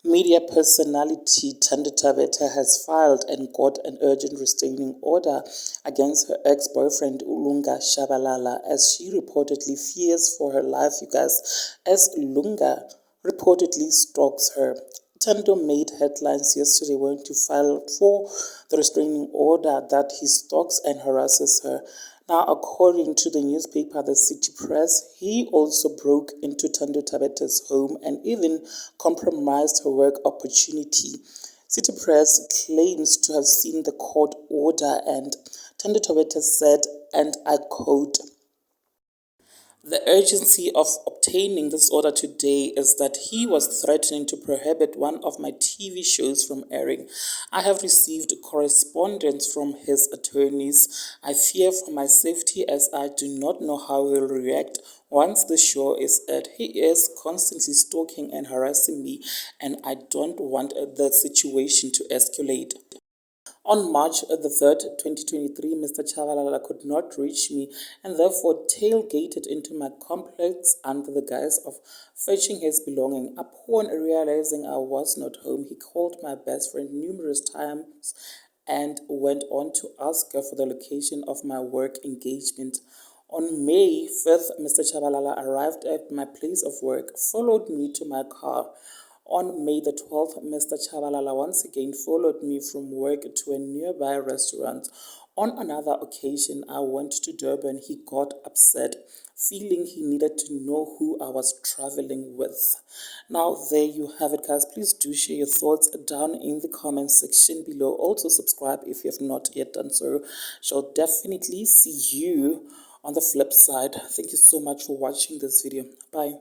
Media personality Thando Thabethe has filed and got an urgent restraining order against her ex-boyfriend Lunga Shabalala as she reportedly fears for her life, you guys, as Lunga reportedly stalks her. Thando made headlines yesterday when to file for the restraining order that he stalks and harasses her. Now, according to the newspaper The City Press, he also broke into Thando Thabethe's home and even compromised her work opportunity. City Press claims to have seen the court order, and Thando Thabethe said, and I quote, "The urgency of obtaining this order today is that he was threatening to prohibit one of my TV shows from airing. I have received correspondence from his attorneys. I fear for my safety as I do not know how he will react once the show is aired. He is constantly stalking and harassing me, and I don't want the situation to escalate." On March the 3rd, 2023, Mr. Shabalala could not reach me and therefore tailgated into my complex under the guise of fetching his belongings. Upon realizing I was not home, he called my best friend numerous times and went on to ask her for the location of my work engagement. On May 5th, Mr. Shabalala arrived at my place of work, followed me to my car. On May the 12th, Mr. Shabalala once again followed me from work to a nearby restaurant. On another occasion, I went to Durban. He got upset, feeling he needed to know who I was traveling with. Now, there you have it, guys. Please do share your thoughts down in the comment section below. Also, subscribe if you have not yet done so. Shall definitely see you on the flip side. Thank you so much for watching this video. Bye.